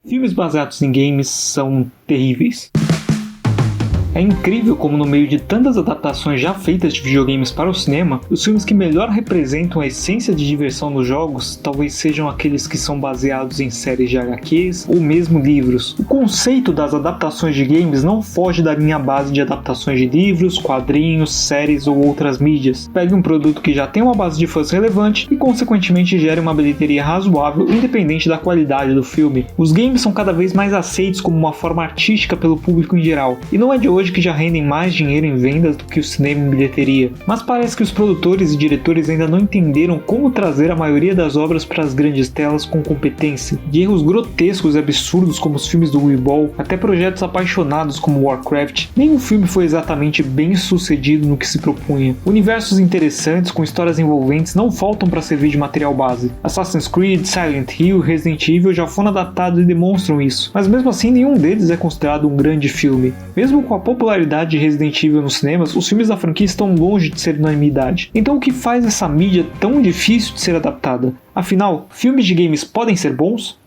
Filmes baseados em games são terríveis. É incrível como no meio de tantas adaptações já feitas de videogames para o cinema, os filmes que melhor representam a essência de diversão nos jogos talvez sejam aqueles que são baseados em séries de HQs ou mesmo livros. O conceito das adaptações de games não foge da linha base de adaptações de livros, quadrinhos, séries ou outras mídias. Pegue um produto que já tem uma base de fãs relevante e consequentemente gere uma bilheteria razoável independente da qualidade do filme. Os games são cada vez mais aceitos como uma forma artística pelo público em geral, e não é de hoje que já rendem mais dinheiro em vendas do que o cinema em bilheteria. Mas parece que os produtores e diretores ainda não entenderam como trazer a maioria das obras para as grandes telas com competência. De erros grotescos e absurdos como os filmes do Wii Ball, até projetos apaixonados como Warcraft, nenhum filme foi exatamente bem sucedido no que se propunha. Universos interessantes com histórias envolventes não faltam para servir de material base. Assassin's Creed, Silent Hill e Resident Evil já foram adaptados e demonstram isso, mas mesmo assim nenhum deles é considerado um grande filme. Mesmo com a popularidade de Resident Evil nos cinemas, os filmes da franquia estão longe de ser unanimidade. Então o que faz essa mídia tão difícil de ser adaptada? Afinal, filmes de games podem ser bons?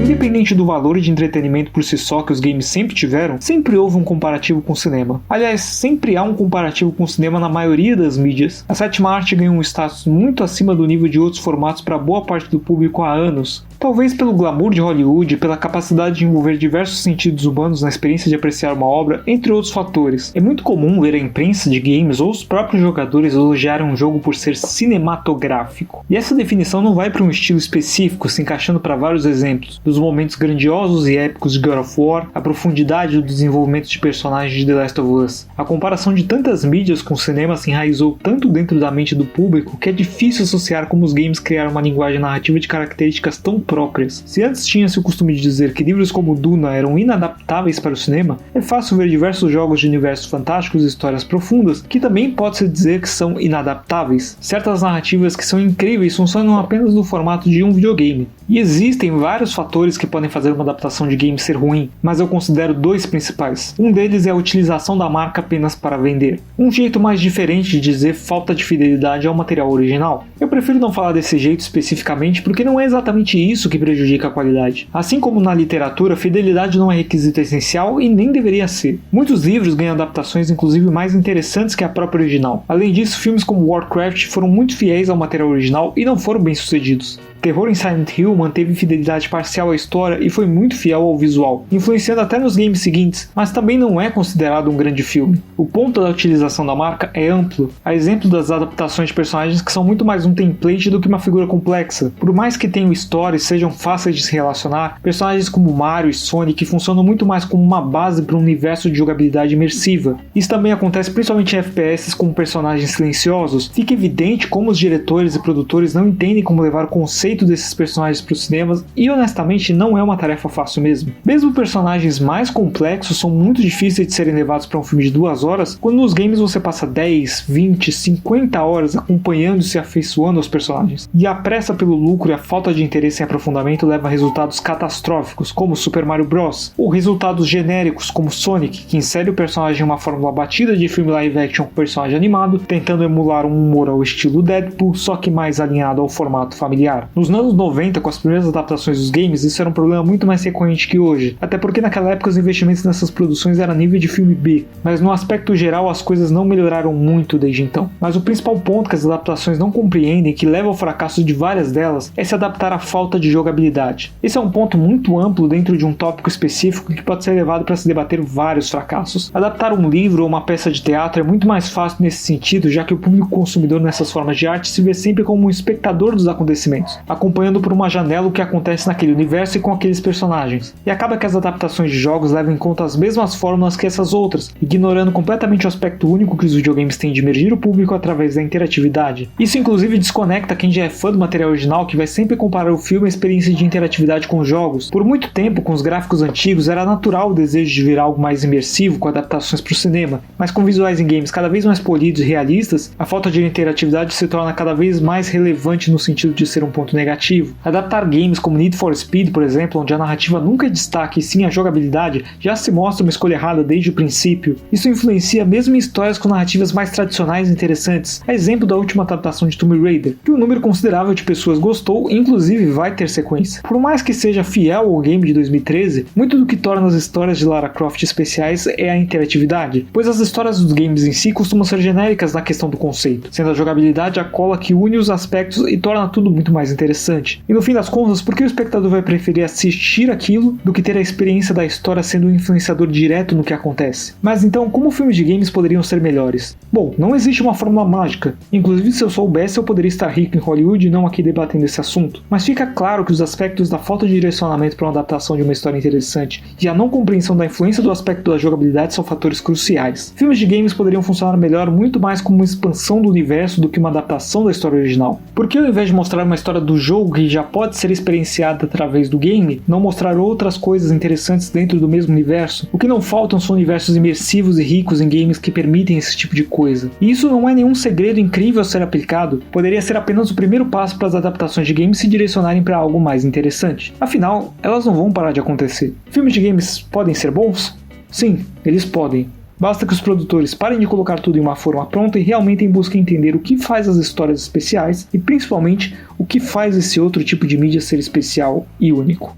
Independente do valor de entretenimento por si só que os games sempre tiveram, sempre houve um comparativo com o cinema. Aliás, sempre há um comparativo com o cinema na maioria das mídias. A sétima arte ganhou um status muito acima do nível de outros formatos para boa parte do público há anos. Talvez pelo glamour de Hollywood e pela capacidade de envolver diversos sentidos humanos na experiência de apreciar uma obra, entre outros fatores. É muito comum ver a imprensa de games ou os próprios jogadores elogiarem um jogo por ser cinematográfico. E essa definição não vai para um estilo específico, se encaixando para vários exemplos, dos momentos grandiosos e épicos de God of War, a profundidade do desenvolvimento de personagens de The Last of Us. A comparação de tantas mídias com o cinema se enraizou tanto dentro da mente do público que é difícil associar como os games criaram uma linguagem narrativa de características tão próprias. Se antes tinha-se o costume de dizer que livros como Duna eram inadaptáveis para o cinema, é fácil ver diversos jogos de universos fantásticos e histórias profundas que também pode-se dizer que são inadaptáveis. Certas narrativas que são incríveis funcionam apenas no formato de um videogame. E existem vários fatores que podem fazer uma adaptação de game ser ruim, mas eu considero dois principais. Um deles é a utilização da marca apenas para vender. Um jeito mais diferente de dizer falta de fidelidade ao material original. Eu prefiro não falar desse jeito especificamente porque não é exatamente isso que prejudica a qualidade. Assim como na literatura, fidelidade não é requisito essencial e nem deveria ser. Muitos livros ganham adaptações inclusive mais interessantes que a própria original. Além disso, filmes como Warcraft foram muito fiéis ao material original e não foram bem sucedidos. Terror em Silent Hill manteve fidelidade parcial à história e foi muito fiel ao visual, influenciando até nos games seguintes, mas também não é considerado um grande filme. O ponto da utilização da marca é amplo, a exemplo das adaptações de personagens que são muito mais um template do que uma figura complexa. Por mais que tenham história e sejam fáceis de se relacionar, personagens como Mario e Sonic funcionam muito mais como uma base para um universo de jogabilidade imersiva. Isso também acontece principalmente em FPS com personagens silenciosos. Fica evidente como os diretores e produtores não entendem como levar o conceito desses personagens para os cinemas e honestamente não é uma tarefa fácil mesmo. Mesmo personagens mais complexos são muito difíceis de serem levados para um filme de 2 horas, quando nos games você passa 10, 20, 50 horas acompanhando e se afeiçoando aos personagens. E a pressa pelo lucro e a falta de interesse em aprofundamento leva a resultados catastróficos como Super Mario Bros. Ou resultados genéricos como Sonic, que insere o personagem em uma fórmula batida de filme live action com personagem animado, tentando emular um humor ao estilo Deadpool, só que mais alinhado ao formato familiar. Nos anos 90, com as primeiras adaptações dos games, isso era um problema muito mais recorrente que hoje, até porque naquela época os investimentos nessas produções eram nível de filme B, mas no aspecto geral as coisas não melhoraram muito desde então. Mas o principal ponto que as adaptações não compreendem, que leva ao fracasso de várias delas, é se adaptar à falta de jogabilidade. Esse é um ponto muito amplo dentro de um tópico específico que pode ser levado para se debater vários fracassos. Adaptar um livro ou uma peça de teatro é muito mais fácil nesse sentido, já que o público consumidor nessas formas de arte se vê sempre como um espectador dos acontecimentos, acompanhando por uma janela o que acontece naquele universo e com aqueles personagens. E acaba que as adaptações de jogos levam em conta as mesmas fórmulas que essas outras, ignorando completamente o aspecto único que os videogames têm de emergir o público através da interatividade. Isso inclusive desconecta quem já é fã do material original, que vai sempre comparar o filme à experiência de interatividade com os jogos. Por muito tempo, com os gráficos antigos, era natural o desejo de ver algo mais imersivo com adaptações para o cinema, mas com visuais em games cada vez mais polidos e realistas, a falta de interatividade se torna cada vez mais relevante no sentido de ser um ponto ponto negativo. Adaptar games como Need for Speed, por exemplo, onde a narrativa nunca é destaque e sim a jogabilidade, já se mostra uma escolha errada desde o princípio. Isso influencia mesmo em histórias com narrativas mais tradicionais e interessantes, a exemplo da última adaptação de Tomb Raider, que um número considerável de pessoas gostou e inclusive vai ter sequência. Por mais que seja fiel ao game de 2013, muito do que torna as histórias de Lara Croft especiais é a interatividade, pois as histórias dos games em si costumam ser genéricas na questão do conceito, sendo a jogabilidade a cola que une os aspectos e torna tudo muito mais interessante. E no fim das contas, por que o espectador vai preferir assistir aquilo do que ter a experiência da história sendo um influenciador direto no que acontece? Mas então, como filmes de games poderiam ser melhores? Bom, não existe uma fórmula mágica, inclusive se eu soubesse eu poderia estar rico em Hollywood e não aqui debatendo esse assunto, mas fica claro que os aspectos da falta de direcionamento para uma adaptação de uma história interessante e a não compreensão da influência do aspecto da jogabilidade são fatores cruciais. Filmes de games poderiam funcionar melhor muito mais como uma expansão do universo do que uma adaptação da história original. Por que ao invés de mostrar uma história do jogo que já pode ser experienciada através do game, não mostrar outras coisas interessantes dentro do mesmo universo? O que não faltam são universos imersivos e ricos em games que permitem esse tipo de coisa. E isso não é nenhum segredo incrível a ser aplicado, poderia ser apenas o primeiro passo para as adaptações de games se direcionarem para algo mais interessante. Afinal, elas não vão parar de acontecer. Filmes de games podem ser bons? Sim, eles podem. Basta que os produtores parem de colocar tudo em uma forma pronta e realmente busquem entender o que faz as histórias especiais e principalmente o que faz esse outro tipo de mídia ser especial e único.